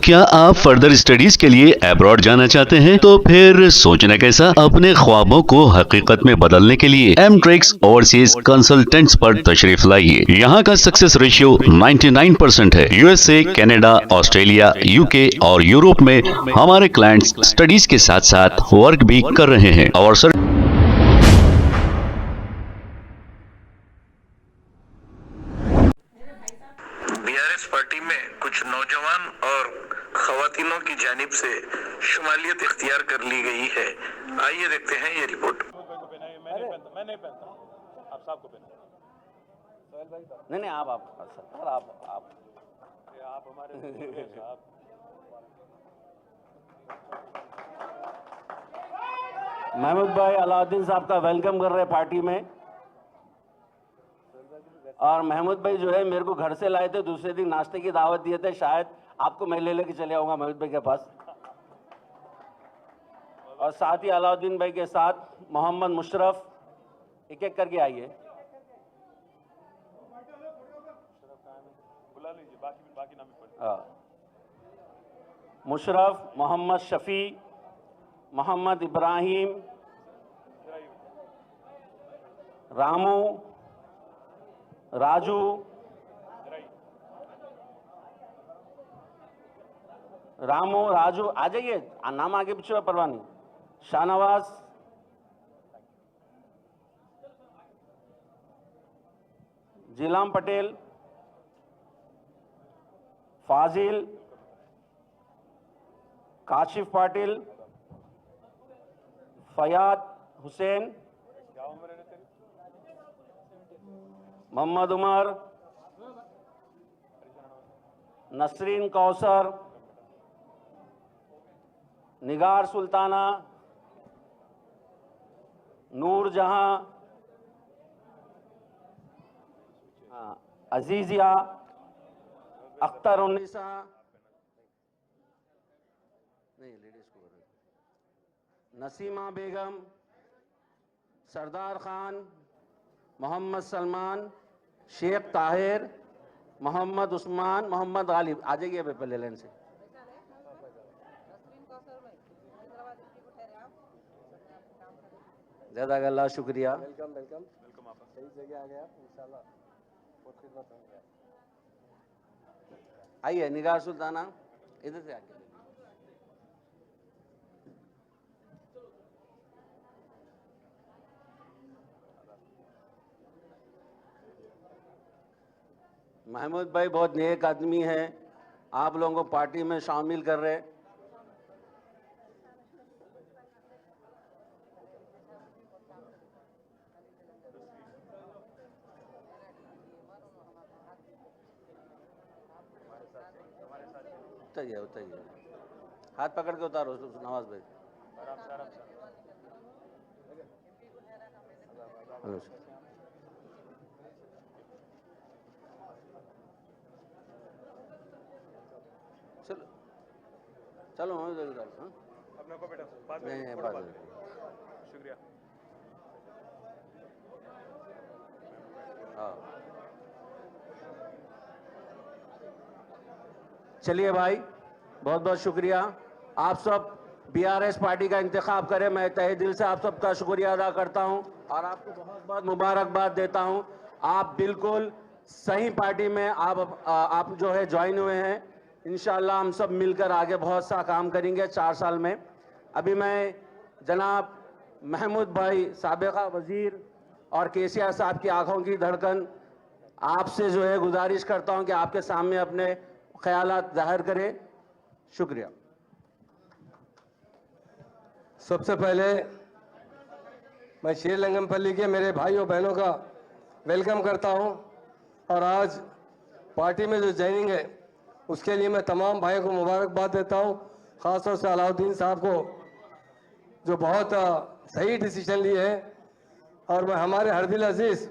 क्या आप further studies के लिए अब्रॉड जाना चाहते हैं? तो फिर सोचना कैसा, अपने ख्वाबों को हकीकत में बदलने के लिए एमट्रिक्स ओवरसीज कंसल्टेंट्स पर तशरीफ लाइए। यहाँ का सक्सेस रेशियो 99% है। यूएसए, कनाडा, ऑस्ट्रेलिया, यूके और यूरोप में हमारे क्लाइंट्स स्टडीज के साथ साथ वर्क भी कर रहे हैं और सर बीआरएस पार्टी में कुछ नौजवान और खवातीनों की जानिब से शुमालियत इख्तियार कर ली गई है। आइए देखते हैं ये रिपोर्ट। मैं नहीं पहनता, आप साहब को पहना। नहीं आप सरकार आप हमारे साहब। महमूद भाई अलाउद्दीन साहब का वेलकम कर रहे पार्टी में। और महमूद भाई जो है मेरे को घर से लाए थे, दूसरे दिन नाश्ते की दावत दिए थे, शायद आपको मैं लेके चले आऊंगा महमूद भाई के पास। और साथ ही अलाउद्दीन भाई के साथ मोहम्मद मुशर्रफ, एक एक करके आइए। बुला लीजिए, बाकी नाम मुशर्रफ, मोहम्मद शफी, मोहम्मद इब्राहिम, रामू, राजू, राजू आ जाइए, नाम आगे पीछे परवाह नहीं। शाहनवाज, जिलाम पटेल, फाजिल, काशिफ पाटिल, फयाद हुसैन, मोहम्मद उमर, नसरीन कौसर, निगार सुल्ताना, नूर जहां, अजीजिया, अख्तर उन्नीसा, नहीं लेडीज को, नसीमा बेगम, सरदार खान, मोहम्मद सलमान, शेख ताहिर, मोहम्मद उस्मान, मोहम्मद गालिब। आ जाइए पहले लाइन से। ज़्यादा शुक्रिया। वेलकम आप सही जगह आ गए आप, इंशाल्लाह बहुत खिदमत होंगे। आइए निगार सुल्ताना, इधर से आके। महमूद भाई बहुत नेक आदमी है, आप लोगों को पार्टी में शामिल कर रहे। उतारिए, हाथ पकड़ के उतारो नवाज भाई। चलो अपने को बेटा बाद में नहीं शुक्रिया। हाँ चलिए भाई, बहुत बहुत शुक्रिया। आप सब बीआरएस पार्टी का इंतखाब करें। मैं तहे दिल से आप सबका शुक्रिया अदा करता हूं और आपको बहुत बहुत मुबारकबाद देता हूं। आप बिल्कुल सही पार्टी में आप जो है ज्वाइन हुए हैं। इंशाल्लाह हम सब मिलकर आगे बहुत सा काम करेंगे 4 साल में। अभी मैं जनाब महमूद भाई साबिका वजीर और केसीआर साहब की आंखों की धड़कन आपसे जो है गुजारिश करता हूं कि आपके सामने अपने ख्यालात जाहिर करें। शुक्रिया। सबसे पहले मैं श्रीलंगमपल्ली के मेरे भाई और बहनों का वेलकम करता हूं और आज पार्टी में जो ज्वाइनिंग है उसके लिए मैं तमाम भाइयों को मुबारकबाद देता हूं, ख़ासतौर से अलाउद्दीन साहब को जो बहुत सही डिसीजन लिए है। और मैं हमारे हरदिल अजीज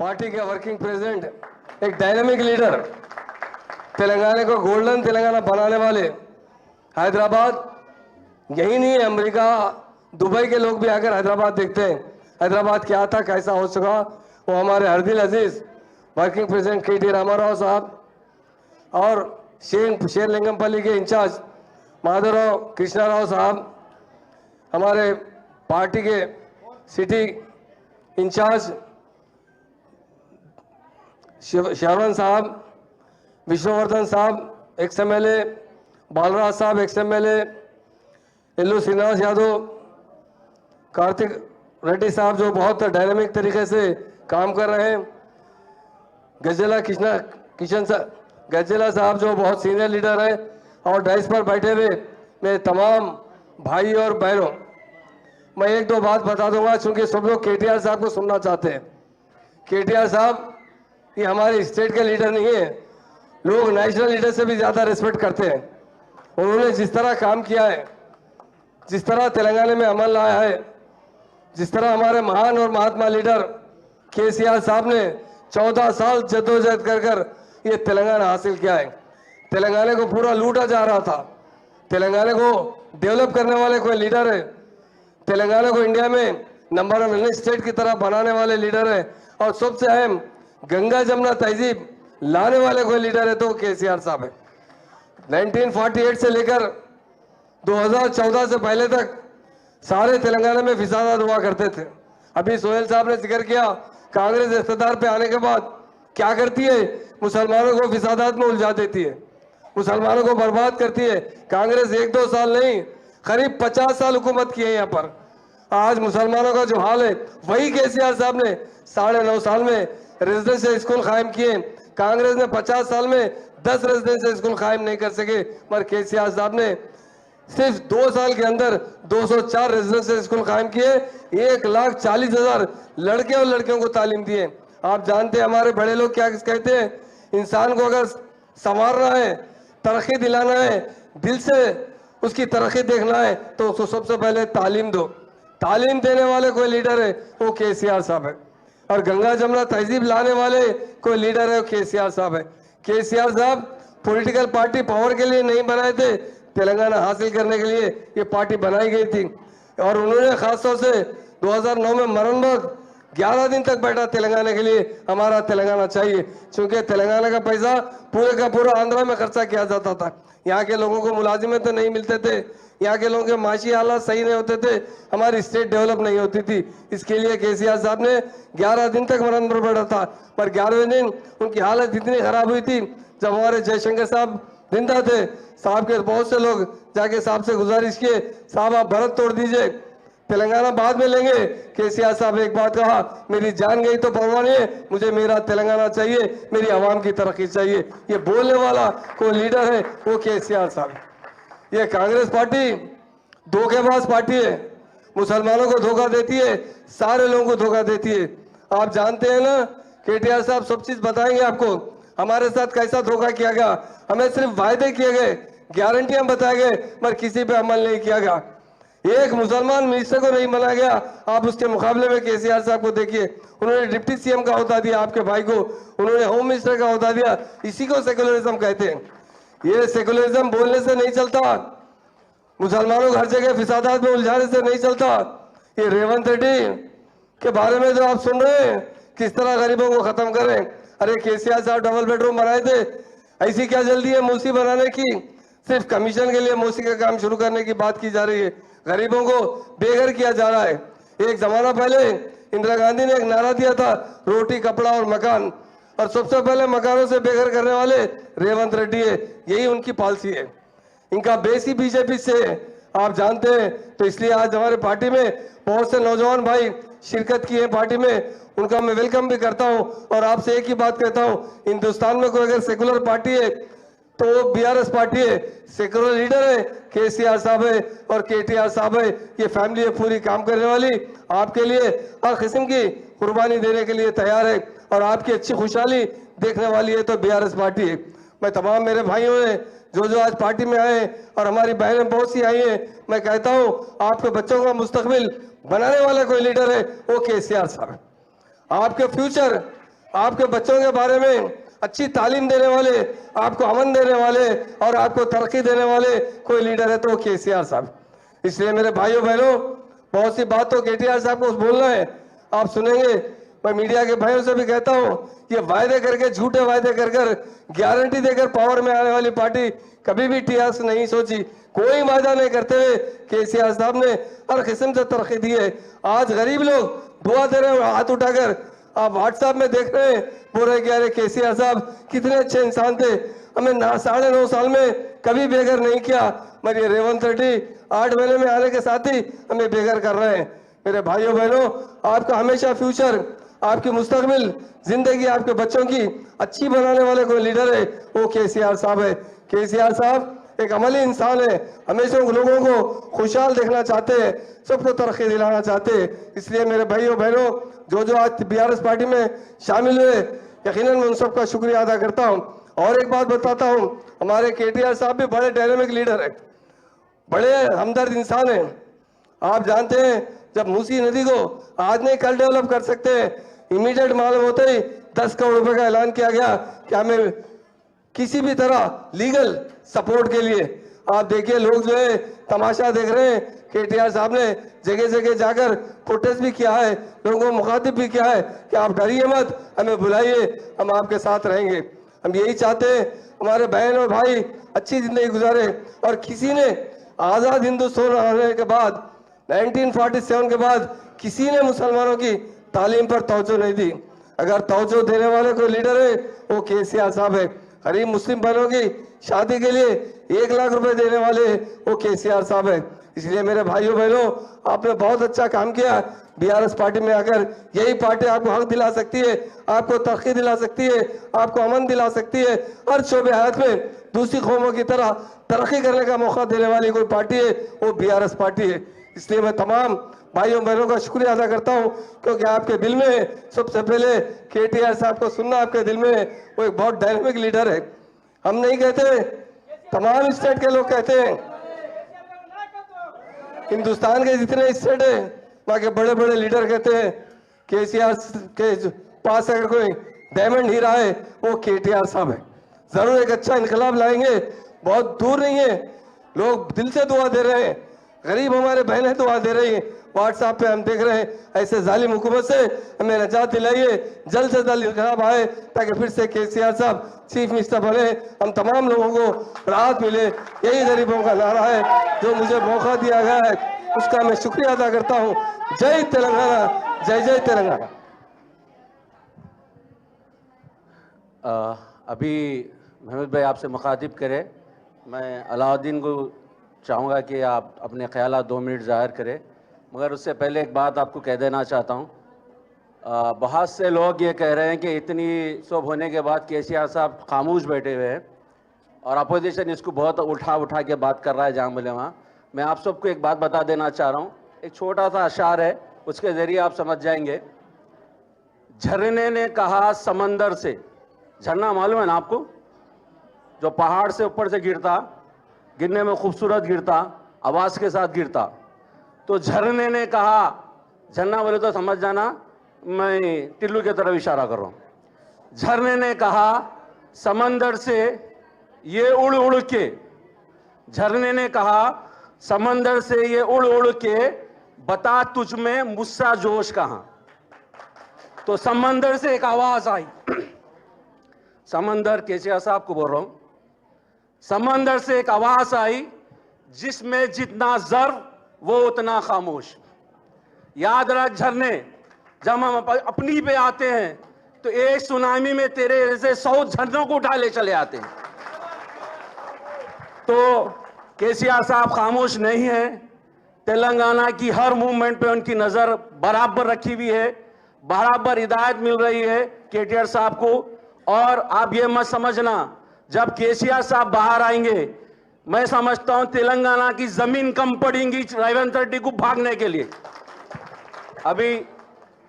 पार्टी के वर्किंग प्रेसिडेंट, एक डायनामिक लीडर, तेलंगाना को गोल्डन तेलंगाना बनाने वाले, हैदराबाद यही नहीं है, अमेरिका दुबई के लोग भी आकर हैदराबाद देखते हैं हैदराबाद क्या था कैसा हो चुका। वो हमारे हरदिल अजीज वर्किंग प्रेसिडेंट के टी रामाराव साहब और शेरलिंगमपल्ली के इंचार्ज माधवराव कृष्णाराव साहब, हमारे पार्टी के सिटी इंचार्ज शरवण साहब, विष्णुवर्धन साहब एक्स MLA, बालराज साहब एक्स MLA, एल्लू श्रीनिवास यादव, कार्तिक रेड्डी साहब जो बहुत डायनामिक तरीके से काम कर रहे हैं, गजेला साहब जो बहुत सीनियर लीडर है, और डाइस पर बैठे हुए मेरे तमाम भाई और बहनों, मैं एक दो बात बता दूंगा क्योंकि सब लोग KTR साहब को सुनना चाहते हैं। KTR साहब ये हमारे स्टेट के लीडर नहीं है, लोग नेशनल लीडर से भी ज़्यादा रिस्पेक्ट करते हैं। उन्होंने जिस तरह काम किया है, जिस तरह तेलंगाना में अमल लाया है, जिस तरह हमारे महान और महात्मा लीडर KCR साहब ने 14 साल जद्दोजहद कर ये तेलंगाना हासिल किया है। तेलंगाना को पूरा लूटा जा रहा था, तेलंगाना को डेवलप करने वाले कोई लीडर है, तेलंगाना को इंडिया में नंबर 1 स्टेट की तरह बनाने वाले लीडर है, और सबसे अहम गंगा जमुना तहजीब लाने वाले कोई लीडर है तो KCR साहब है। 1948 से लेकर 2014 से पहले तक सारे तेलंगाना में फिसादात हुआ करते थे। अभी सोहेल साहब ने जिक्र किया, कांग्रेस इख्तियार पे आने के बाद क्या करती है, मुसलमानों को फिसादात में उलझा देती है, मुसलमानों को बर्बाद करती है। कांग्रेस 1-2 साल नहीं, करीब 50 साल हुकूमत की है यहाँ पर। आज मुसलमानों का जो हाल है वही KCR साहब ने 9.5 साल में रेजिडेंशियल स्कूल कायम किए। कांग्रेस ने 50 साल में 10 रेजिडेंशियल स्कूल कायम नहीं कर सके, मगर KCR साहब ने सिर्फ 2 साल के अंदर 204 रेजिडेंशियल स्कूल कायम किए, 1,40,000 लड़के और लड़कियों को तालीम दिए। आप जानते हैं हमारे बड़े लोग क्या कहते हैं, इंसान को अगर संवारना है, तरक्की दिलाना है, दिल से उसकी तरक्की देखना है तो उसको सबसे पहले तालीम दो। तालीम देने वाले कोई लीडर है वो KCR साहब है, और गंगा जमुना तहजीब लाने वाले कोई लीडर है वो KCR साहब है। KCR साहब पॉलिटिकल पार्टी पावर के लिए नहीं बनाए थे, तेलंगाना हासिल करने के लिए ये पार्टी बनाई गई थी। और उन्होंने खासतौर से 2009 में मरण वक्त 11 दिन तक बैठा तेलंगाना के लिए, हमारा तेलंगाना चाहिए, क्योंकि तेलंगाना का पैसा पूरे का पूरा आंध्रा में खर्चा किया जाता था। यहाँ के लोगों को मुलाजिमें तो नहीं मिलते थे, यहाँ के लोगों के माशी हालात सही नहीं होते थे, हमारी स्टेट डेवलप नहीं होती थी। इसके लिए KCR साहब ने 11 दिन तक मरण पर बैठा था, पर 11वें दिन उनकी हालत इतनी खराब हुई थी, जब हमारे जयशंकर साहब जिंदा थे, साहब के बहुत से लोग जाके साहब से गुजारिश किए, साहब आप भारत तोड़ दीजिए, तेलंगाना बाद में लेंगे। KCR साहब ने एक बात कहा, मेरी जान गई तो परवाह नहीं है, मुझे मेरा तेलंगाना चाहिए, मेरी आवाम की तरक्की चाहिए। ये बोलने वाला कोई लीडर है वो KCR साहब। ये कांग्रेस पार्टी धोखेबाज पार्टी है, मुसलमानों को धोखा देती है, सारे लोगों को धोखा देती है। आप जानते हैं ना, KTR साहब सब चीज बताएंगे आपको, हमारे साथ कैसा धोखा किया गया। हमें सिर्फ वायदे किए गए, गारंटियां बताए गए, पर किसी पे अमल नहीं किया गया। एक मुसलमान मिनिस्टर को नहीं बनाया गया। आप उसके मुकाबले में KCR साहब को देखिए, उन्होंने डिप्टी CM का ओहदा दिया आपके भाई को, उन्होंने होम मिनिस्टर का ओहदा दिया। इसी को सेकुलरिज्म कहते हैं। ये सेकुलरिज्म बोलने से नहीं चलता, मुसलमानों को हर जगह फिसादात में उलझाने से नहीं चलता। ये रेवंत रेड्डी के बारे में जो आप सुन रहे हैं, किस तरह गरीबों को खत्म करें। अरे KCR साहब डबल बेडरूम बनाए थे, ऐसी क्या जल्दी है मूसी बनाने की, सिर्फ कमीशन के लिए मूसी का काम शुरू करने की बात की जा रही है। गरीबों को बेघर किया जा रहा है। एक जमाना पहले इंदिरा गांधी ने एक नारा दिया था, रोटी कपड़ा और मकान, और सबसे पहले मकानों से बेघर करने वाले रेवंत रेड्डी है। यही उनकी पॉलिसी है, इनका बेस ही BJP से है, आप जानते हैं। तो इसलिए आज हमारे पार्टी में बहुत से नौजवान भाई शिरकत की है पार्टी में, उनका मैं वेलकम भी करता हूं। और आपसे एक ही बात कहता हूं, हिंदुस्तान में कोई अगर सेकुलर पार्टी है तो वो BRS पार्टी है। सेकुलर लीडर है KCR साहब है और KTR साहब है। ये फैमिली है पूरी काम करने वाली, आपके लिए हर किस्म की कुर्बानी देने के लिए तैयार है, और आपकी अच्छी खुशहाली देखने वाली है तो BRS पार्टी है। मैं तमाम मेरे भाइयों ने जो आज पार्टी में आए और हमारी बहनें बहुत सी आई हैं, मैं कहता हूं आपके बच्चों का मुस्तकबिल बनाने वाला कोई लीडर है वो KCR साहब है। आपके फ्यूचर, आपके बच्चों के बारे में अच्छी तालीम देने वाले, आपको अमन देने वाले और आपको तरक्की देने वाले कोई लीडर है तो वो KCR साहब। इसलिए मेरे भाइयों बहनों, बहुत सी बात तो KTR साहब को बोलना है, आप सुनेंगे। मैं मीडिया के भाइयों से भी कहता हूं, ये वायदे करके, झूठे वायदे कर कर, गारंटी देकर पावर में आने वाली पार्टी कभी भी टीआरएस नहीं सोची। कोई वायदा नहीं करते हुए केसीआर साहब ने हर किस्म से तरक्की दी है। आज गरीब लोग दुआ दे रहे हैं हाथ उठाकर, आप व्हाट्सएप में देख रहे हैं, बोल रहे कि अरे केसीआर साहब कितने अच्छे इंसान थे, हमें 9.5 साल में कभी बेघर नहीं किया, मगर ये रेवंत रेड्डी 8 महीने में आने के साथ ही हमें बेघर कर रहे हैं। मेरे भाइयों बहनों, आपका हमेशा फ्यूचर, आपकी मुस्तकबिल, जिंदगी आपके बच्चों की अच्छी बनाने वाले कोई लीडर है, वो केसीआर साहब है। केसीआर साहब एक अमली इंसान है, हमेशा लोगों को खुशहाल देखना चाहते हैं, सबको तरक्की दिलाना चाहते हैं। इसलिए मेरे भाइयों बहनों, जो आज बीआरएस पार्टी में शामिल हुए, यकीनन मैं उन सबका शुक्रिया अदा करता हूँ। और एक बात बताता हूँ, हमारे केटीआर साहब भी बड़े डायनेमिक लीडर है, बड़े हमदर्द इंसान है। आप जानते हैं, जब मूसी नदी को आज नहीं कल डेवलप कर सकते हैं, इमीडिएट मालूम होते ही 10 करोड़ रुपए का ऐलान किया गया कि हमें किसी भी तरह लीगल सपोर्ट के लिए। आप देखिए, लोग जो है तमाशा देख रहे हैं। केटीआर साहब ने जगह जगह जाकर प्रोटेस्ट भी किया है, लोगों को मुखातिब भी किया है कि आप डरिए मत, हमें बुलाइए, हम आपके साथ रहेंगे। हम यही चाहते हैं हमारे बहन और भाई अच्छी जिंदगी गुजारे। और किसी ने आज़ाद हिंदुस्तान होने के बाद 1947 के बाद किसी ने मुसलमानों की तालीम पर तवज्जो नहीं दी। अगर तवज्जो देने वाले कोई लीडर है, वो केसीआर साहब है। गरीब मुस्लिम बहनों की शादी के लिए 1 लाख रुपए देने वाले वो केसीआर साहब है। इसलिए मेरे भाइयों बहनों, आपने बहुत अच्छा काम किया बीआरएस पार्टी में आकर। यही पार्टी आपको हक दिला सकती है, आपको तरक्की दिला सकती है, आपको अमन दिला सकती है। हर शोबे हयात में दूसरी कौमों की तरह तरक्की करने का मौका देने वाली कोई पार्टी है, वो बीआरएस पार्टी है। इसलिए मैं तमाम भाइयों बहनों का शुक्रिया अदा करता हूं, क्योंकि आपके दिल में है। सबसे पहले केटीआर साहब को सुनना आपके दिल में है, वो एक बहुत डायनेमिक लीडर है। हम नहीं कहते, तमाम स्टेट के लोग कहते हैं, हिंदुस्तान के जितने स्टेट है वहाँ के बड़े बड़े लीडर कहते हैं केसीआर के पास अगर कोई डायमंड हीरा है, वो केटीआर साहब है। जरूर एक अच्छा इनकलाब लाएंगे, बहुत दूर नहीं है। लोग दिल से दुआ दे रहे हैं, गरीब हमारे बहनें दुआ दे रही हैं। व्हाट्सएप पे हम देख रहे हैं, ऐसे जालिम हुकूमत से हमें नजात दिलाइए, जल्द से जल्द इनकलाब आए, ताकि फिर से केसीआर साहब चीफ मिनिस्टर बने, हम तमाम लोगों को राहत मिले। यही गरीबों का नारा है, जो मुझे मौका दिया गया है उसका मैं शुक्रिया अदा करता हूँ। जय तेलंगाना, जय जय तेलंगाना। अभी महमूद भाई आपसे मुखातिब करें, मैं अलाउद्दीन को चाहूँगा कि आप अपने ख्यालात 2 मिनट ज़ाहिर करें, मगर उससे पहले एक बात आपको कह देना चाहता हूँ। बहुत से लोग ये कह रहे हैं कि इतनी सब होने के बाद केसीआर साहब खामोश बैठे हुए हैं और अपोजिशन इसको बहुत उठा के बात कर रहा है जहाँ बोले वहाँ। मैं आप सबको एक बात बता देना चाह रहा हूँ, एक छोटा सा अशार है, उसके ज़रिए आप समझ जाएंगे। झरने ने कहा समंदर से, झरना मालूम है ना आपको, जो पहाड़ से ऊपर से गिरता, गिरने में खूबसूरत गिरता, आवाज़ के साथ गिरता। तो झरने ने कहा, झरना बोले तो समझ जाना मैं टिल्लू की तरफ इशारा कर रहा हूँ। झरने ने कहा समंदर से ये उड़ उड़ के, झरने ने कहा समंदर से ये उड़ उड़ के, बता तुझ में मुस्सा जोश कहाँ। तो समंदर से एक आवाज आई, समंदर केसीआर साहब को बोल रहा हूं, समंदर से एक आवाज आई जिसमें जितना जर वो उतना खामोश। याद रख झरने, जब हम अपनी पे आते हैं तो एक सुनामी में तेरे जैसे 100 झरनों को उठा ले चले आते हैं। तो केसीआर साहब खामोश नहीं है, तेलंगाना की हर मूवमेंट पे उनकी नजर बराबर रखी हुई है, बराबर हिदायत मिल रही है केटीआर साहब को। और आप ये मत समझना जब केसीआर साहब बाहर आएंगे, मैं समझता हूं तेलंगाना की जमीन कम पड़ेगी रेवंत रेड्डी को भागने के लिए। अभी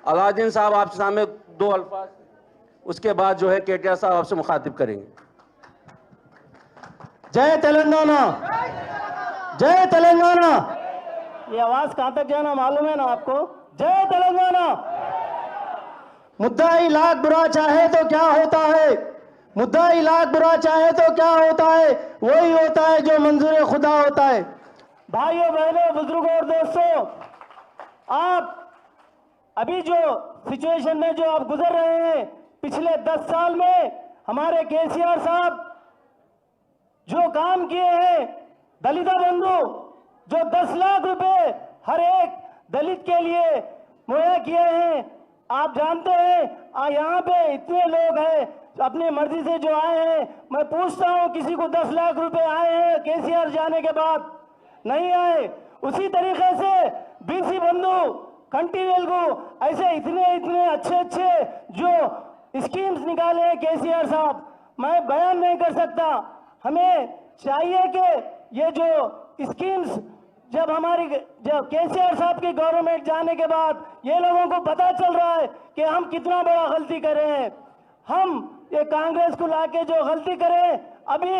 अलाउद्दीन साहब आपके सामने 2 अल्फाज, उसके बाद जो है केटीआर साहब आपसे मुखातिब करेंगे। जय तेलंगाना, जय तेलंगाना। ये आवाज कहां तक जाना मालूम है ना आपको? जय तेलंगाना। मुद्दाई लाख बुरा चाहे तो क्या होता है, मुद्दाई लाख बुरा चाहे तो क्या होता है, वही होता है जो मंजूर खुदा होता है। भाइयों बहनों बुजुर्गों और दोस्तों, अभी जो सिचुएशन में जो आप गुजर रहे हैं, पिछले 10 साल में हमारे केसीआर साहब जो काम किए हैं, दलिता बंधु जो 10 लाख रुपए हर एक दलित के लिए मुहैया किए हैं, आप जानते हैं यहाँ पे इतने लोग हैं अपनी मर्जी से जो आए हैं। मैं पूछता हूँ, किसी को 10 लाख रुपए आए हैं केसीआर जाने के बाद? नहीं आए। उसी तरीके से बीसी बंधु, कंटी वेलगू, ऐसे इतने इतने अच्छे जो स्कीम्स निकाले हैं केसीआर साहब, मैं बयान नहीं कर सकता। हमें चाहिए कि ये जो स्कीम्स जब केसीआर साहब की गवर्नमेंट जाने के बाद ये लोगों को पता चल रहा है कि हम कितना बड़ा गलती कर रहे हैं। हम ये कांग्रेस को लाके जो गलती करें, अभी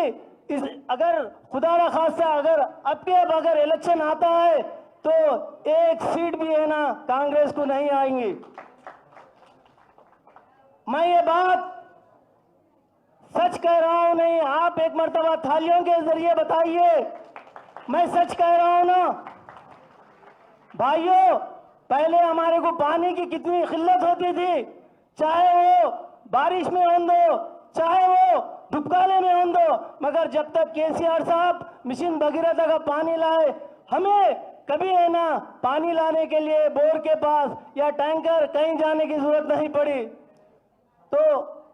अगर खुदा न खास्ता अगर इलेक्शन आता है तो एक सीट भी है ना कांग्रेस को नहीं आएंगी। मैं ये बात सच कह रहा हूं, नहीं आप एक मर्तबा थालियों के जरिए बताइए, मैं सच कह रहा हूं ना भाइयों। पहले हमारे को पानी की कितनी किल्लत होती थी, चाहे वो बारिश में हों दो, चाहे वो दुबकाले में हों दो, मगर जब तक केसीआर साहब मिशन भगीरथ का पानी लाए, हमें कभी है ना पानी लाने के लिए बोर के पास या टैंकर कहीं जाने की जरूरत नहीं पड़ी। तो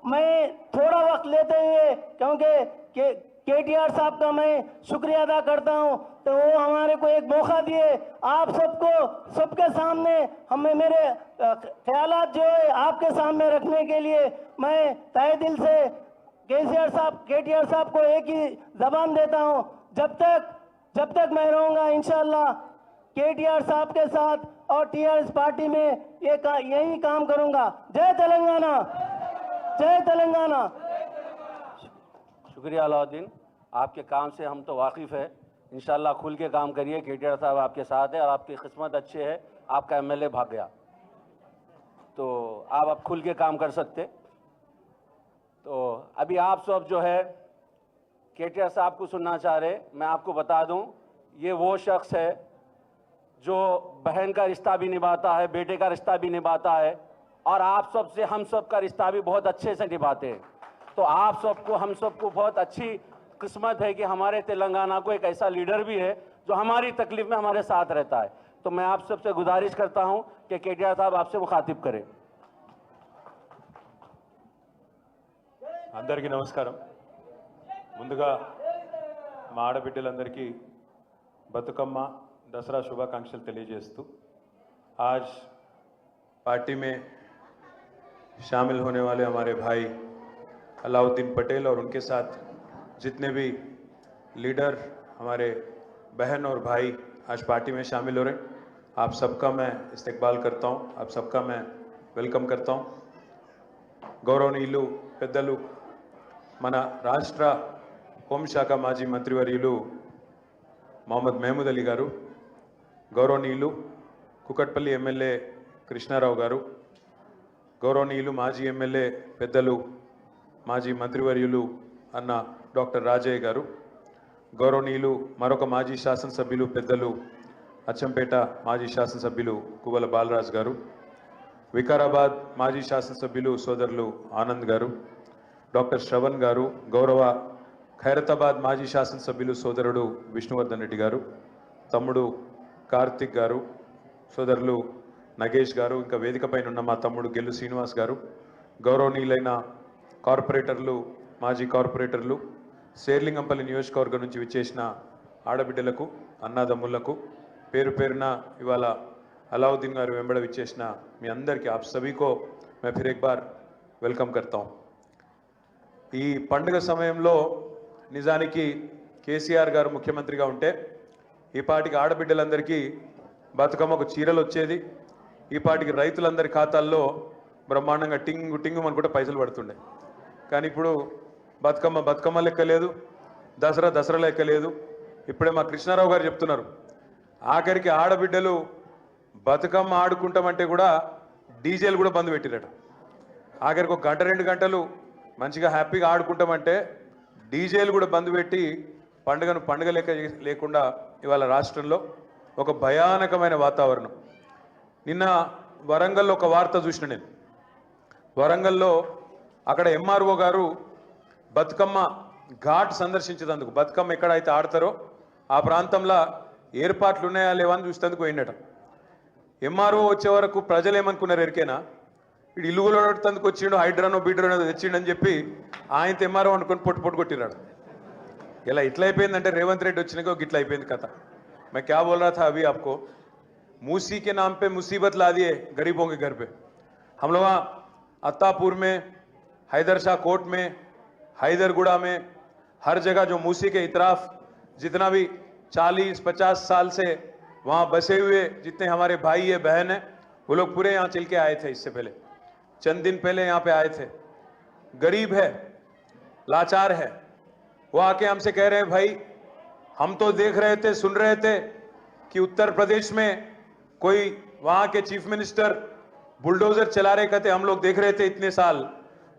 मैं थोड़ा वक्त लेते हुए, क्योंकि केटीआर साहब का मैं शुक्रिया अदा करता हूं, तो वो हमारे को एक मौका दिए आप सबके सामने हमें मेरे ख्यालात जो है आपके सामने रखने के लिए। मैं तहे दिल से केटीआर साहब को एक ही जबान देता हूं, जब तक मैं रहूंगा इंशाअल्लाह केटीआर साहब के साथ और टीआरएस पार्टी में यही काम करूंगा। जय तेलंगाना, जय तेलंगाना। शुक्रिया अलाउद्दीन, आपके काम से हम तो वाकिफ़ है। इंशाल्लाह खुल के काम करिए, केटीआर साहब आपके साथ है और आपकी किस्मत अच्छी है, आपका एमएलए भाग गया तो आप अब खुल के काम कर सकते। तो अभी आप सब जो है केटीआर साहब को सुनना चाह रहे, मैं आपको बता दूं, ये वो शख्स है जो बहन का रिश्ता भी निभाता है, बेटे का रिश्ता भी निभाता है और आप सब से हम सब का रिश्ता भी बहुत अच्छे से निभाते हैं। तो आप सबको, हम सबको बहुत अच्छी किस्मत है कि हमारे तेलंगाना को एक ऐसा लीडर भी है जो हमारी तकलीफ में हमारे साथ रहता है। तो मैं आप सबसे गुजारिश करता हूं कि केटीआर साहब आपसे मुखातिब करें। అందరికీ నమస్కారం। ముందుగా మా ఆడబిడ్డలందరికీ బతుకమ్మ दसरा शुभाकांक्षలు తెలియజేస్తూ आज पार्टी में शामिल होने वाले हमारे भाई अलाउद्दीन पटेल और उनके साथ जितने भी लीडर हमारे बहन और भाई आज पार्टी में शामिल हो रहे हैं, आप सबका मैं इस्तकबाल करता हूं, आप सबका मैं वेलकम करता हूं। गौरवनीयुलु पेद्दलु మన రాష్ట్ర హోంశాఖ మాజీ మంత్రివర్యులు మొహమ్మద్ మహమూద్ అలీ గారు, గౌరవనీయులు కుకట్పల్లి ఎమ్మెల్యే కృష్ణారావు గారు, గౌరవనీయులు మాజీ ఎమ్మెల్యే పెద్దలు మాజీ మంత్రివర్యులు అన్న డాక్టర్ రాజయ్య గారు, గౌరవనీయులు మరొక మాజీ శాసనసభ్యులు పెద్దలు అచ్చంపేట మాజీ శాసనసభ్యులు కువల బాలరాజ్ గారు, వికారాబాద్ మాజీ శాసనసభ్యులు సోదరులు ఆనంద్ గారు, డాక్టర్ శ్రవణ్ గారు, గౌరవ ఖైరతాబాద్ మాజీ శాసనసభ్యులు సోదరుడు విష్ణువర్ధన్ రెడ్డి గారు, తమ్ముడు కార్తిక్ గారు, సోదరులు నగేష్ గారు, ఇంకా వేదిక పైన ఉన్న మా తమ్ముడు గెల్లు శ్రీనివాస్ గారు, గౌరవనీయులైన కార్పొరేటర్లు, మాజీ కార్పొరేటర్లు, శేర్లింగంపల్లి నియోజకవర్గం నుంచి విచ్చేసిన ఆడబిడ్డలకు, అన్నాదమ్ములకు పేరు పేరున ఇవాళ అलाउद्दीन గారు వెంబడ విచ్చేసిన మీ అందరికీ आप सभी को मैं फिर एक बार वेलकम करता हूं। ఈ పండుగ సమయంలో నిజానికి కేసీఆర్ గారు ముఖ్యమంత్రిగా ఉంటే ఈ పాటికి ఆడబిడ్డలందరికీ బతుకమ్మకు చీరలు వచ్చేది, ఈ పాటికి రైతులందరి ఖాతాల్లో బ్రహ్మాండంగా టింగు టింగు అనుకుంటే పైసలు పడుతుండే। కానీ ఇప్పుడు బతుకమ్మ లెక్క లేదు, దసరా లెక్క లేదు। ఇప్పుడే మా కృష్ణారావు గారు చెప్తున్నారు, ఆఖరికి ఆడబిడ్డలు బతుకమ్మ ఆడుకుంటామంటే కూడా డీజేలు కూడా బంద్ పెట్టిరట। ఆఖరికి ఒక గంట 2 గంటలు మంచిగా హ్యాపీగా ఆడుకుంటామంటే డీజేలు కూడా బంద్ పెట్టి పండుగ లేకుండా ఇవాళ రాష్ట్రంలో ఒక భయానకమైన వాతావరణం। నిన్న వరంగల్లో ఒక వార్త చూసిన నేను. వరంగల్లో అక్కడ ఎంఆర్ఓ గారు బతుకమ్మ ఘాట్ సందర్శించేందుకు, బతుకమ్మ ఎక్కడైతే ఆడతారో ఆ ప్రాంతంలో ఏర్పాట్లు ఉన్నాయా లేవా అని చూసేందుకు పోయినట. ఎంఆర్ఓ వచ్చే వరకు ప్రజలు ఏమనుకున్నారు ఎరికేనా, వీడు ఇల్లు కొట్టేందుకు వచ్చిండు, హైడ్రానో బీడ్రానో తెచ్చిండని చెప్పి ఆయనతో ఎంఆర్ఓ అనుకొని పొట్టు కొట్టిరాడు. ఇలా ఇట్లా అయిపోయిందంటే రేవంత్ రెడ్డి వచ్చినాక గిట్లా అయిపోయింది కథ. मैं क्या बोल रहा था अभी आपको, मूसी के नाम पे मुसीबत ला दिए गरीबों के घर पे. हम लोग वहाँ अत्तापुर में, हैदर शाह कोट में, हैदरगुड़ा में, हर जगह जो मूसी के इतराफ जितना भी 40-50 साल से वहाँ बसे हुए जितने हमारे भाई है बहन है, वो लोग पूरे यहाँ चल के आए थे. इससे पहले चंद दिन पहले यहाँ पे आए थे. गरीब है, लाचार है, वो आके हमसे कह रहे हैं भाई हम तो देख रहे थे, सुन रहे थे कि उत्तर प्रदेश में कोई वहां के चीफ मिनिस्टर बुलडोजर चला रहे, कहते हम लोग देख रहे थे इतने साल,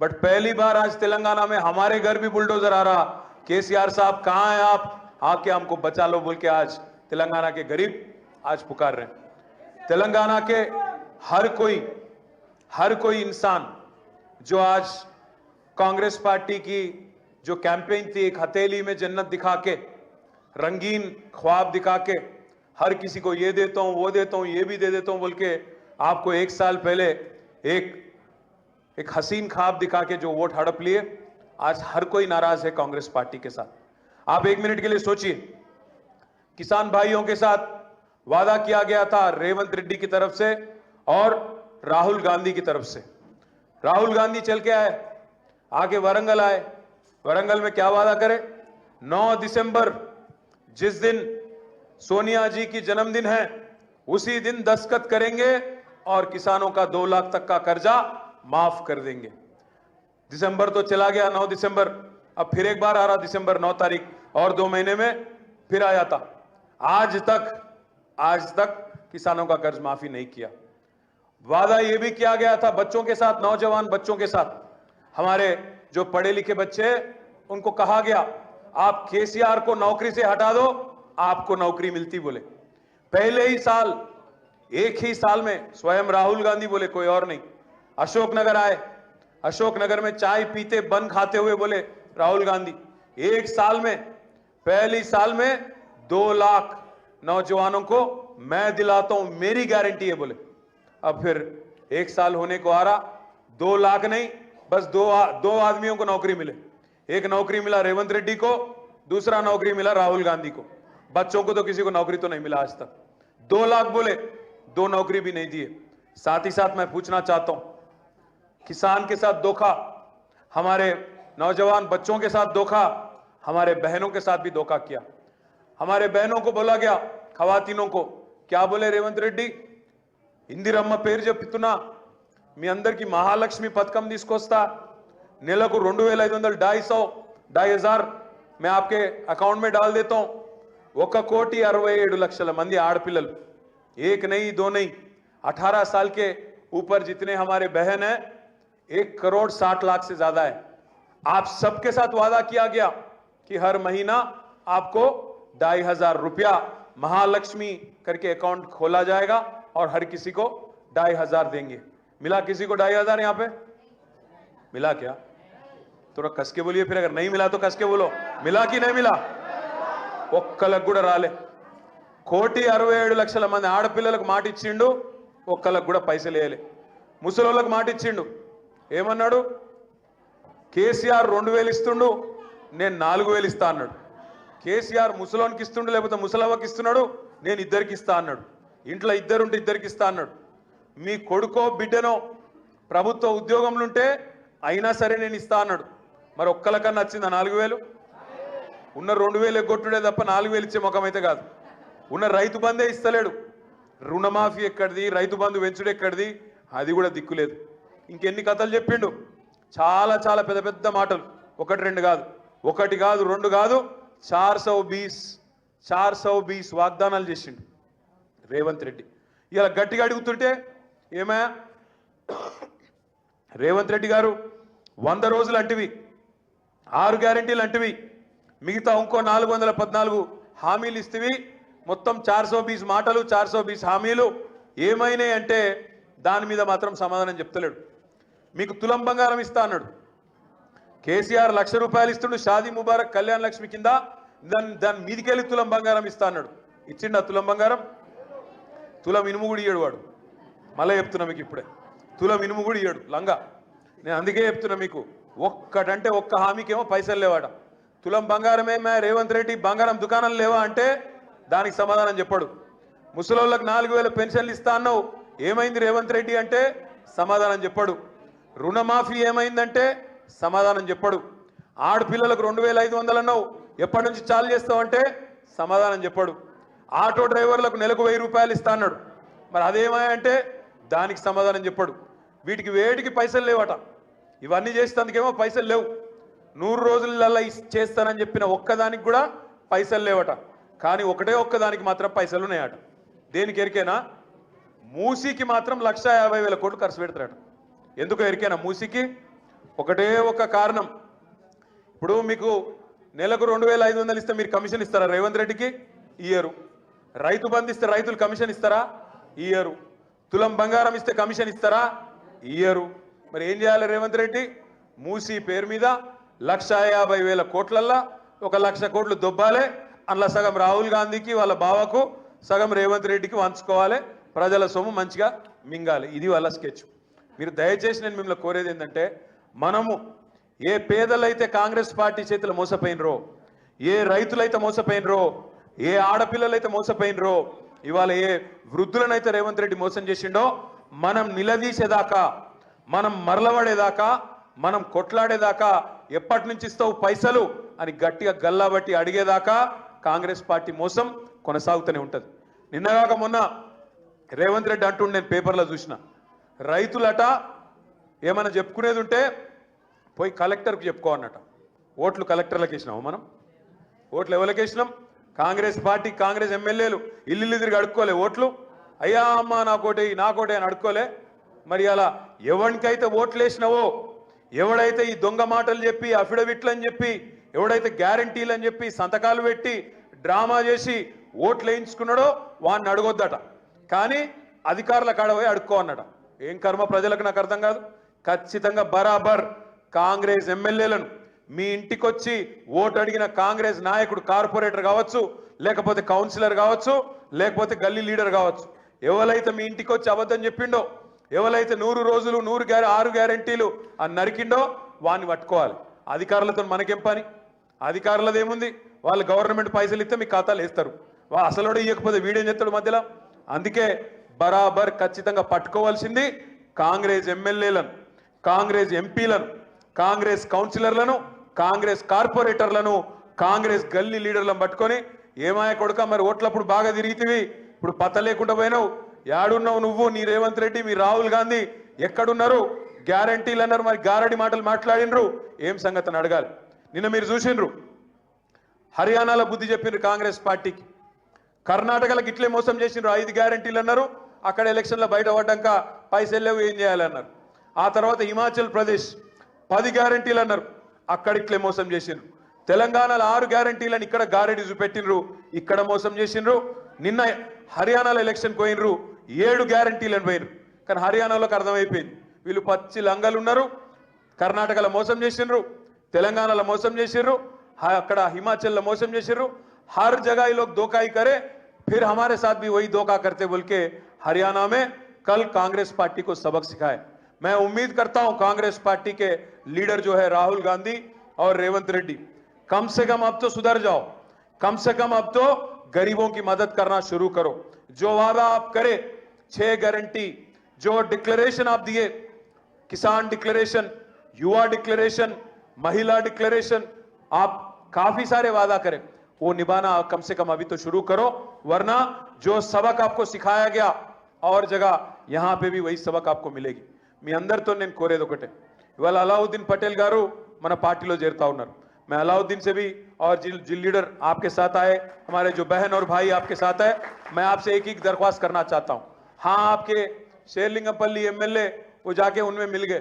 बट पहली बार आज तेलंगाना में हमारे घर भी बुलडोजर आ रहा. केसीआर साहब कहां हैं आप, आके हमको बचा लो बोल के आज तेलंगाना के गरीब आज पुकार रहे हैं. तेलंगाना के हर कोई इंसान जो आज कांग्रेस पार्टी की जो कैंपेन थी, एक हथेली में जन्नत दिखा के, रंगीन ख्वाब दिखा के, हर किसी को ये देता हूं वो देता हूं ये भी दे देता हूं बोल के आपको 1 साल पहले एक हसीन ख्वाब दिखा के जो वोट हड़प लिए, आज हर कोई नाराज है कांग्रेस पार्टी के साथ. आप 1 मिनट के लिए सोचिए, किसान भाइयों के साथ वादा किया गया था रेवंत रेड्डी की तरफ से और राहुल गांधी की तरफ से. राहुल गांधी चल के आए, आके वरंगल आए, वरंगल में क्या वादा करे, 9 दिसंबर जिस दिन सोनिया जी की जन्मदिन है उसी दिन दस्तखत करेंगे और किसानों का 2 लाख तक का कर्जा माफ कर देंगे. दिसंबर तो चला गया, 9 दिसंबर, अब फिर एक बार आ रहा दिसंबर 9 तारीख, और 2 महीने में फिर आ जाता. आज तक किसानों का कर्ज माफी नहीं किया. वादा यह भी किया गया था बच्चों के साथ, नौजवान बच्चों के साथ, हमारे जो पढ़े लिखे बच्चे उनको कहा गया आप केसीआर को नौकरी से हटा दो, आपको नौकरी मिलती बोले. पहले ही साल, एक ही साल में स्वयं राहुल गांधी बोले, कोई और नहीं, अशोकनगर आए, अशोकनगर में चाय पीते बन खाते हुए बोले राहुल गांधी, 1 साल में, पहली साल में 2 लाख नौजवानों को मैं दिलाता हूं, मेरी गारंटी है बोले. अब फिर 1 साल होने को आ रहा, 2 लाख नहीं, बस दो आदमियों को नौकरी मिले. एक नौकरी मिला रेवंत रेड्डी को, दूसरा नौकरी मिला राहुल गांधी को. बच्चों को तो किसी को नौकरी तो नहीं मिला आज तक. 2 लाख बोले, 2 नौकरी भी नहीं दिए. साथ ही साथ मैं पूछना चाहता हूं, किसान के साथ धोखा, हमारे नौजवान बच्चों के साथ धोखा, हमारे बहनों के साथ भी धोखा किया. हमारे बहनों को बोला गया, खवातीनों को क्या बोले रेवंत रेड्डी, ఇందిరమ్మ పేరు చెప్తున్నా, మీ అందరికీ మహాలక్ష్మి పథకం తీసుకొస్తా, నెలకు 2500 2,500 मैं आपके अकाउंट में डाल देता हूं. 1,67 मंदी आड़पिल्लल, एक नहीं 2 नहीं, 18 साल के ऊपर जितने हमारे बहन हैं 1,60,00,000 से ज्यादा है. आप सबके साथ वादा किया गया कि हर महीना आपको 2,500 रुपया महालक्ष्मी करके अकाउंट खोला जाएगा और हर किसी को 2,500 देंगे. मिला किसी को 2,500 यहां पे मिला क्या? थोड़ा कस के बोलिए, फिर अगर नहीं मिला तो कस के बोलो, मिला कि नहीं मिला? ఒక్కలకు కూడా రాలే. 1,67,00,000 మంది ఆడపిల్లలకు మాట ఇచ్చిండు, ఒక్కలకు కూడా పైసలు వేయలే. ముసలోళ్ళకు మాట ఇచ్చిండు, ఏమన్నాడు, కేసీఆర్ 2,000 ఇస్తుండు, నేను 4,000 ఇస్తా అన్నాడు. కేసీఆర్ ముసలోనికి ఇస్తుండు, లేకపోతే ముసలవ్వకి ఇస్తున్నాడు, నేను ఇద్దరికి ఇస్తా అన్నాడు. ఇంట్లో ఇద్దరుంటే ఇద్దరికి ఇస్తా అన్నాడు. మీ కొడుకో బిడ్డనో ప్రభుత్వ ఉద్యోగంలో ఉంటే అయినా సరే నేను ఇస్తా అన్నాడు. మరి ఒక్కలకన్నా వచ్చిందా 4,000? ఉన్న 2,000 ఎగ్గొట్టుడే తప్ప 4,000 ఇచ్చే ముఖం అయితే కాదు. ఉన్న రైతు బంధే ఇస్తలేడు. రుణమాఫీ ఎక్కడిది, రైతు బంధు పెంచుడు ఎక్కడిది, అది కూడా దిక్కులేదు. ఇంకెన్ని కథలు చెప్పిండు, చాలా చాలా పెద్ద పెద్ద మాటలు, 1-2 కాదు, 1 కాదు 2 కాదు, 420 వాగ్దానాలు చేసిండు రేవంత్ రెడ్డి. ఇలా గట్టిగా అడుగుతుంటే ఏమయ్యా రేవంత్ రెడ్డి గారు 100 రోజులు అంటివి, 6 గ్యారెంటీలు అంటివి, మిగతా ఇంకో 414 హామీలు ఇస్తేవి, మొత్తం 420 మాటలు 420 హామీలు ఏమైనాయి అంటే దాని మీద మాత్రం సమాధానం చెప్తలేడు. మీకు తులం బంగారం ఇస్తా అన్నాడు. కేసీఆర్ ₹1,00,000 ఇస్తుండు షాదీ ముబారక్ కళ్యాణ లక్ష్మి కింద, దాని మీదికెళ్ళి తులం బంగారం ఇస్తా అన్నాడు. ఇచ్చిండు ఆ తులం బంగారం? తులం ఇనుము కూడా ఇయ్యాడు వాడు. మళ్ళీ చెప్తున్నా మీకు ఇప్పుడే, తులం ఇనుము కూడా ఇయ్యాడు లంగా. నేను అందుకే చెప్తున్నా మీకు, ఒక్కటంటే ఒక్క హామీకేమో పైసలు లేవాట. తులం బంగారమే రేవంత్ రెడ్డి బంగారం దుకాణాలు లేవా అంటే దానికి సమాధానం చెప్పాడు. ముసలోళ్ళకి 4,000 పెన్షన్లు ఇస్తా అన్నావు, ఏమైంది రేవంత్ రెడ్డి అంటే సమాధానం చెప్పాడు. రుణమాఫీ ఏమైందంటే సమాధానం చెప్పాడు. ఆడపిల్లలకు 2,500 అన్నావు, ఎప్పటి నుంచి చాలు చేస్తావంటే సమాధానం చెప్పాడు. ఆటో డ్రైవర్లకు నెలకు ₹1,000 ఇస్తా అన్నాడు, మరి అదేమంటే దానికి సమాధానం చెప్పాడు. వీటికి వేటికి పైసలు లేవట. ఇవన్నీ చేసేందుకేమో పైసలు లేవు. 100 రోజులల్లా చేస్తానని చెప్పిన ఒక్కదానికి కూడా పైసలు లేవట. కానీ ఒక్కదానికి మాత్రం పైసలు ఉన్నాయట. దేనికి ఎరికేనా? మూసీకి మాత్రం 1,50,000 కోట్లు ఖర్చు పెడతారట. ఎందుకు ఎరికేనా? మూసీకి ఒకటే ఒక కారణం. ఇప్పుడు మీకు నెలకు 2,500 ఇస్తే మీరు కమిషన్ ఇస్తారా రేవంత్ రెడ్డికి? ఇయ్యరు. రైతు బంధు ఇస్తే రైతులు కమిషన్ ఇస్తారా? ఇయ్యరు. తులం బంగారం ఇస్తే కమిషన్ ఇస్తారా? ఇయ్యరు. మరి ఏం చేయాలి రేవంత్ రెడ్డి? మూసీ పేరు మీద 1,50,000 కోట్లల్లా 1,00,000 కోట్లు దొబ్బాలే. అందులో సగం రాహుల్ గాంధీకి వాళ్ళ బావకు, సగం రేవంత్ రెడ్డికి వంచుకోవాలి. ప్రజల సొమ్ము మంచిగా మింగాలి. ఇది వాళ్ళ స్కెచ్. మీరు దయచేసి నేను మిమ్మల్ని కోరేది ఏంటంటే, మనము ఏ పేదలైతే కాంగ్రెస్ పార్టీ చేతులు మోసపోయినరో, ఏ రైతులైతే మోసపోయినరో, ఏ ఆడపిల్లలైతే మోసపోయినరో, ఇవాళ ఏ వృద్ధులనైతే రేవంత్ రెడ్డి మోసం చేసిండో, మనం నిలదీసేదాకా, మనం మరలబడేదాకా, మనం కొట్లాడేదాకా, ఎప్పటి నుంచి ఇస్తావు పైసలు అని గట్టిగా గల్లాబట్టి అడిగేదాకా కాంగ్రెస్ పార్టీ మోసం కొనసాగుతూనే ఉంటుంది. నిన్నగాక మొన్న రేవంత్ రెడ్డి అంటుండే, నేను పేపర్లో చూసిన, రైతులట ఏమైనా చెప్పుకునేది ఉంటే పోయి కలెక్టర్కి చెప్పుకోవన్నట. ఓట్లు కలెక్టర్లకు వేసినాము మనం. ఓట్లు ఎవరికి వేసినాం? కాంగ్రెస్ పార్టీ, కాంగ్రెస్ ఎమ్మెల్యేలు ఇల్లు తిరిగి అడుక్కోలే ఓట్లు. అయ్యా అమ్మ నాకోటే అని అడుక్కోలే. మరి అలా ఎవరికైతే ఓట్లు వేసినావో, ఎవడైతే ఈ దొంగ మాటలు చెప్పి, అఫిడవిట్లు అని చెప్పి, ఎవడైతే గ్యారంటీలు అని చెప్పి సంతకాలు పెట్టి డ్రామా చేసి ఓట్లు వేయించుకున్నాడో వాడిని అడగొద్దట. కానీ అధికారుల కాడ పోయి అడుక్కో అన్నట. ఏం కర్మ ప్రజలకు నాకు అర్థం కాదు. ఖచ్చితంగా బరాబర్ కాంగ్రెస్ ఎమ్మెల్యేలను మీ ఇంటికొచ్చి ఓటు అడిగిన కాంగ్రెస్ నాయకుడు, కార్పొరేటర్ కావచ్చు, లేకపోతే కౌన్సిలర్ కావచ్చు, లేకపోతే గల్లీ లీడర్ కావచ్చు, ఎవరైతే మీ ఇంటికి వచ్చి అబద్ధం చెప్పిండో, ఎవరైతే 100 రోజులు 6 గ్యారంటీలు అని నరికిండో వాడిని పట్టుకోవాలి. అధికారులతో మనకేం పని? అధికారులది ఏముంది? వాళ్ళు గవర్నమెంట్ పైసలు ఇస్తే మీ ఖాతాలు వేస్తారు. అసలు ఇవ్వకపోతే వీడేం చేస్తాడు మధ్యలో? అందుకే బరాబర్ ఖచ్చితంగా పట్టుకోవాల్సింది కాంగ్రెస్ ఎమ్మెల్యేలను, కాంగ్రెస్ ఎంపీలను, కాంగ్రెస్ కౌన్సిలర్లను, కాంగ్రెస్ కార్పొరేటర్లను, కాంగ్రెస్ గల్లీ లీడర్లను పట్టుకొని, ఏమాయ కొడుక మరి ఓట్లప్పుడు బాగా తిరిగితివి, ఇప్పుడు పత్త లేకుండా పోయినావు, యాడున్నావు నువ్వు, నీ రేవంత్ రెడ్డి, మీ రాహుల్ గాంధీ ఎక్కడున్నారు? గ్యారంటీలు అన్నారు, మరి గారడి మాటలు మాట్లాడినరు, ఏం సంగతిని అడగాలి. నిన్న మీరు చూసిండ్రు, హర్యానాలో బుద్ధి చెప్పిండ్రు కాంగ్రెస్ పార్టీకి. కర్ణాటకలకు ఇట్లే మోసం చేసిండ్రు, 5 గ్యారంటీలు అన్నారు, అక్కడ ఎలక్షన్లో బయట పడ్డాక పైసలు లేవు, ఏం చేయాలన్నారు. ఆ తర్వాత హిమాచల్ ప్రదేశ్ 10 గ్యారంటీలు అన్నారు, అక్కడ ఇట్లే మోసం చేసిండ్రు. తెలంగాణలో 6 గ్యారంటీలను ఇక్కడ గారెడి చూపెట్టినరు, ఇక్కడ మోసం చేసిండ్రు. నిన్న హర్యానాలో ఎలక్షన్ పోయినరు, 7 గ్యారంటీలను పోయినరు. కానీ హర్యానాలోకి అర్థమైపోయింది, వీళ్ళు పచ్చి లంగలు ఉన్నారు. కర్ణాటకలో మోసం చేసిండ్రు, తెలంగాణలో మోసం చేసిండ్రు, అక్కడ హిమాచల్లో మోసం చేసిండ్రు. हर जगह ये लोग धोखा ही करे, फिर हमारे साथ भी वही धोखा करते बोल के हरियाणा में कल कांग्रेस पार्टी को सबक सिखाए. मैं उम्मीद करता हूं कांग्रेस पार्टी के लीडर जो है राहुल गांधी और रेवंत रेड्डी, कम से कम अब तो सुधर जाओ, कम से कम अब तो गरीबों की मदद करना शुरू करो. जो वादा आप करे, 6 गारंटी, जो डिक्लेरेशन आप दिए, किसान डिक्लेरेशन, युवा डिक्लेरेशन, महिला डिक्लेरेशन, आप काफी सारे वादा करें, वो निभाना कम से कम अभी तो शुरू करो. वरना जो सबक आपको सिखाया गया और जगह यहां पे भी वही सबक आपको मिलेगी. మీ అందరితో నేను కోరేది ఒకటే, ఇవాళ అలాउद्दीन पटेल గారు మన పార్టీలో చేరుతా ఉన్నారు. मैं अलाउद्दीन से भी और जिन लीडर आपके साथ आए, हमारे जो बहन और भाई आपके साथ है, मैं आपसे एक ही दरख्वास्त करना चाहता हूं. हाँ, आपके शेरलिंगमपल्ली एमएलए वो जाके उनमें मिल गए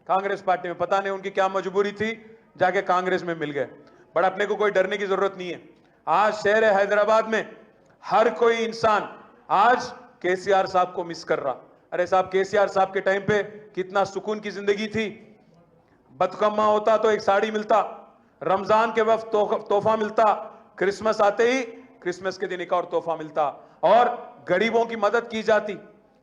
कांग्रेस पार्टी में, पता नहीं उनकी क्या मजबूरी थी, जाके कांग्रेस में मिल गए. बट अपने को कोई डरने की जरूरत नहीं है. आज शहर हैदराबाद में हर कोई इंसान आज केसीआर साहब को मिस कर रहा, अरे साहब, केसीआर साहब के टाइम पे कितना सुकून की जिंदगी थी। बतकम्मा होता तो एक साड़ी मिलता, रमजान के वक्त तोहफा मिलता, क्रिसमस आते ही क्रिसमस के दिन एक और तोहफा मिलता, और गरीबों की मदद की जाती।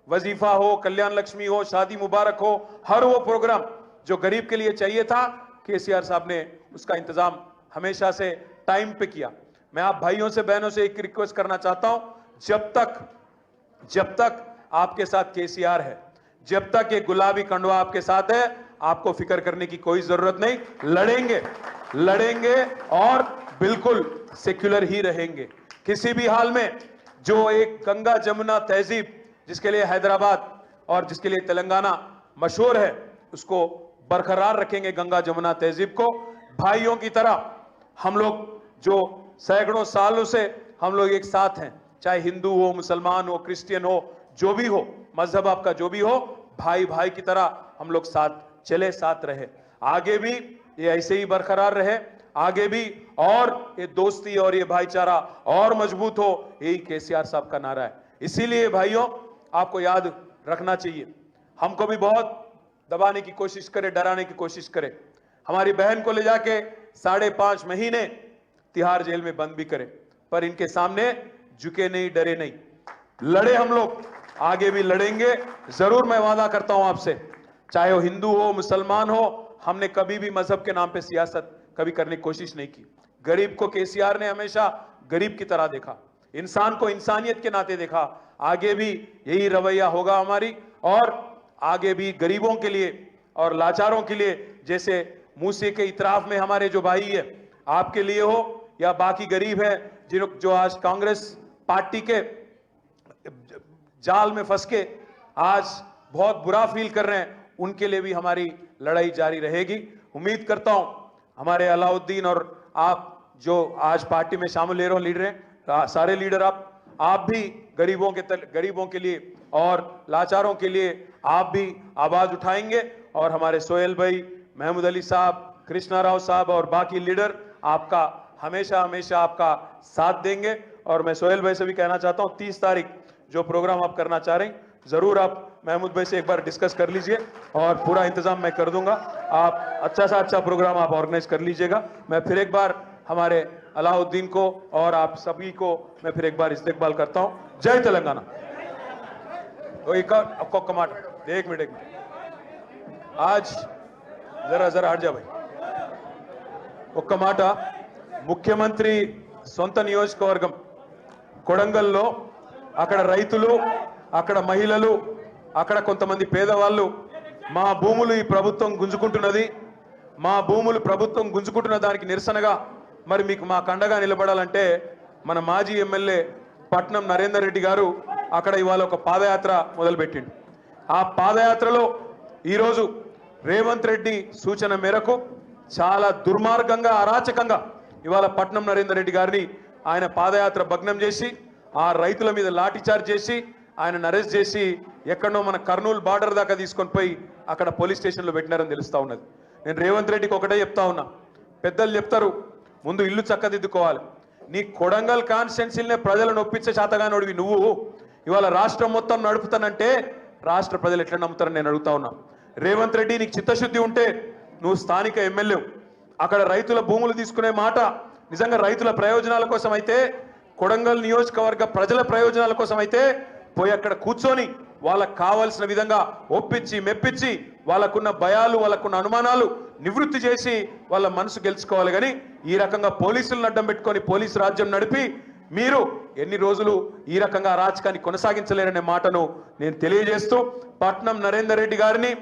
वजीफा हो, कल्याण लक्ष्मी हो, शादी मुबारक हो, हर वो प्रोग्राम जो गरीब के लिए चाहिए था, केसीआर साहब ने उसका इंतजाम हमेशा से टाइम पे किया। मैं आप भाइयों से बहनों से एक रिक्वेस्ट करना चाहता हूं, जब तक आपके साथ केसीआर है, जब तक ये गुलाबी कंडवा आपके साथ है, आपको फिक्र करने की कोई जरूरत नहीं। लड़ेंगे और बिल्कुल सेक्युलर ही रहेंगे। किसी भी हाल में जो एक गंगा जमुना तहजीब जिसके लिए हैदराबाद और जिसके लिए तेलंगाना मशहूर है, उसको बरकरार रखेंगे। गंगा जमुना तहजीब को भाइयों की तरह हम लोग जो सैकड़ों सालों से हम लोग एक साथ हैं, चाहे हिंदू हो, मुसलमान हो, क्रिश्चियन हो, जो भी हो, मजहब आपका जो भी हो, भाई भाई की तरह हम लोग साथ चले, साथ रहे। आगे भी ये ऐसे ही बरकरार रहे, आगे भी और ये दोस्ती और ये भाईचारा और मजबूत हो, यही केसीआर साहब का नारा है। इसीलिए भाइयों, आपको याद रखना चाहिए, हमको भी बहुत दबाने की कोशिश करे, डराने की कोशिश करे, हमारी बहन को ले जाके 5.5 महीने तिहाड़ जेल में बंद भी करे, पर इनके सामने झुके नहीं, डरे नहीं, लड़े हम लोग, आगे भी लड़ेंगे जरूर। मैं वादा करता हूं आपसे, चाहे वो हिंदू हो, मुसलमान हो, हमने कभी भी मजहब के नाम पे सियासत कभी करने की कोशिश नहीं की। गरीब को केसीआर ने हमेशा गरीब की तरह देखा, इंसान को इंसानियत के नाते देखा। आगे भी यही रवैया होगा हमारी, और आगे भी गरीबों के लिए और लाचारों के लिए, जैसे मूसे के इतराफ में हमारे जो भाई है, आपके लिए हो या बाकी गरीब है जो आज कांग्रेस पार्टी के जाल में फंस के आज बहुत बुरा फील कर रहे हैं, उनके लिए भी हमारी लड़ाई जारी रहेगी। उम्मीद करता हूं हमारे अलाउद्दीन और आप जो आज पार्टी में शामिल ले रहे हो, लीडर हैं, सारे लीडर आप भी गरीबों के लिए और लाचारों के लिए आप भी आवाज उठाएंगे, और हमारे सोहेल भाई, महमूद अली साहब, कृष्णा राव साहब और बाकी लीडर आपका हमेशा आपका साथ देंगे। और मैं सोहेल भाई से भी कहना चाहता हूं, 30 तारीख जो प्रोग्राम आप करना चाह रहे हैं, जरूर आप महमूद भाई से एक बार डिस्कस कर लीजिए, और पूरा इंतजाम मैं कर दूंगा। आप अच्छा सा अच्छा प्रोग्राम आप ऑर्गेनाइज कर लीजिएगा। मैं फिर एक बार हमारे अलाउद्दीन को और आप सभी को मैं फिर एक बार इस्तेकबाल करता हूं। जय तेलंगाना। तो एक आपको कमाट, एक मिनट आज जरा हट जा भाई। ఒక్క మాట, ముఖ్యమంత్రి సొంత నియోజకవర్గం కొడంగల్లో అక్కడ రైతులు, అక్కడ మహిళలు, అక్కడ కొంతమంది పేదవాళ్ళు మా భూములు ఈ ప్రభుత్వం గుంజుకుంటున్నది, మా భూములు ప్రభుత్వం గుంజుకుంటున్న దానికి నిరసనగా మరి మీకు మా కండగా నిలబడాలంటే మన మాజీ ఎమ్మెల్యే పట్నం నరేందర్ రెడ్డి గారు అక్కడ ఇవాళ ఒక పాదయాత్ర మొదలుపెట్టిండు। ఆ పాదయాత్రలో ఈరోజు రేవంత్ రెడ్డి సూచన మేరకు చాలా దుర్మార్గంగా, అరాచకంగా ఇవాళ పట్నం నరేందర్ రెడ్డి గారిని ఆయన పాదయాత్ర భగ్నం చేసి, ఆ రైతుల మీద లాఠీ చార్జ్ చేసి, ఆయనను అరెస్ట్ చేసి ఎక్కడో మన కర్నూలు బార్డర్ దాకా తీసుకొని పోయి అక్కడ పోలీస్ స్టేషన్లో పెట్టినారని తెలుస్తా ఉన్నది। నేను రేవంత్ రెడ్డికి ఒకటే చెప్తా ఉన్నా, పెద్దలు చెప్తారు ముందు ఇల్లు చక్కదిద్దుకోవాలి, నీ కొడంగల్ కాన్స్టిట్యున్సీలనే ప్రజలను ఒప్పించే శాతగానోడివి నువ్వు ఇవాళ రాష్ట్రం మొత్తం నడుపుతానంటే రాష్ట్ర ప్రజలు ఎట్లా నమ్ముతారని నేను అడుగుతా ఉన్నా। రేవంత్ రెడ్డి, నీకు చిత్తశుద్ధి ఉంటే నువ్వు స్థానిక ఎమ్మెల్యే, అక్కడ రైతుల భూములు తీసుకునే మాట నిజంగా రైతుల ప్రయోజనాల కోసం అయితే, కొడంగల్ నియోజకవర్గ ప్రజల ప్రయోజనాల కోసం అయితే పోయి అక్కడ కూర్చొని వాళ్ళకు కావాల్సిన విధంగా ఒప్పించి మెప్పించి వాళ్ళకున్న భయాలు, వాళ్ళకున్న అనుమానాలు నివృత్తి చేసి వాళ్ళ మనసు గెలుచుకోవాలి। కానీ ఈ రకంగా పోలీసులను అడ్డం పెట్టుకొని పోలీసు రాజ్యం నడిపి మీరు ఎన్ని రోజులు ఈ రకంగా అరాచకాన్ని కొనసాగించలేరనే మాటను నేను తెలియజేస్తూ, పట్నం నరేందర్ రెడ్డి గారిని,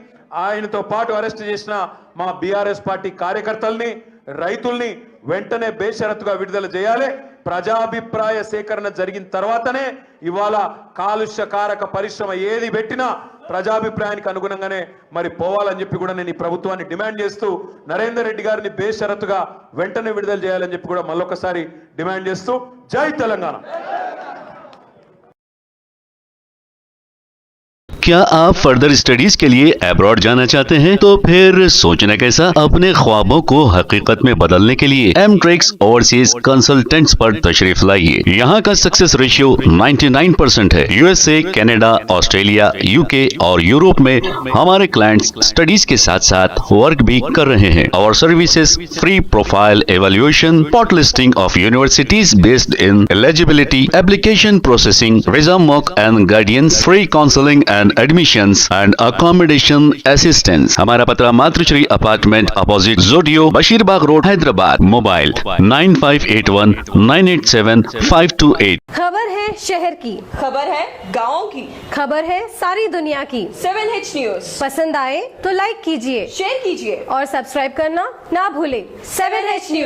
ఆయనతో పాటు అరెస్ట్ చేసిన మా బీఆర్ఎస్ పార్టీ కార్యకర్తల్ని, రైతుల్ని వెంటనే బేషరతుగా విడుదల చేయాలి। ప్రజాభిప్రాయ సేకరణ జరిగిన తర్వాతనే ఇవాళ కాలుష్యకారక పరిశ్రమ ఏది పెట్టినా ప్రజాభిప్రాయానికి అనుగుణంగానే మరి పోవాలని చెప్పి కూడా నేను ఈ ప్రభుత్వాన్ని డిమాండ్ చేస్తూ, నరేందర్ రెడ్డి గారిని బేషరతుగా వెంటనే విడుదల చేయాలని చెప్పి కూడా మళ్ళొకసారి డిమాండ్ చేస్తూ, జై తెలంగాణ। क्या आप फर्दर स्टडीज के लिए अब्रॉड जाना चाहते हैं? तो फिर सोचना कैसा? अपने ख्वाबों को हकीकत में बदलने के लिए एमट्रिक्स ओवरसीज कंसल्टेंट्स पर तशरीफ लाइए। यहाँ का सक्सेस रेशियो 99% है। यूएसए, कनाडा, ऑस्ट्रेलिया, यूके और यूरोप में हमारे क्लाइंट्स स्टडीज के साथ साथ वर्क भी कर रहे हैं। और services free profile evaluation, spot listing of universities based in eligibility, application processing, visa mock and guidance, free counselling and admissions and accommodation assistance. हमारा पता मातृश्री अपार्टमेंट अपोजिट जोडियो, बशीरबाग रोड, हैदराबाद। मोबाइल 9581987528। खबर है शहर की, खबर है गाँव की, खबर है सारी दुनिया की। 7H न्यूज पसंद आए तो लाइक कीजिए, शेयर कीजिए और सब्सक्राइब करना ना भूले। 7H news.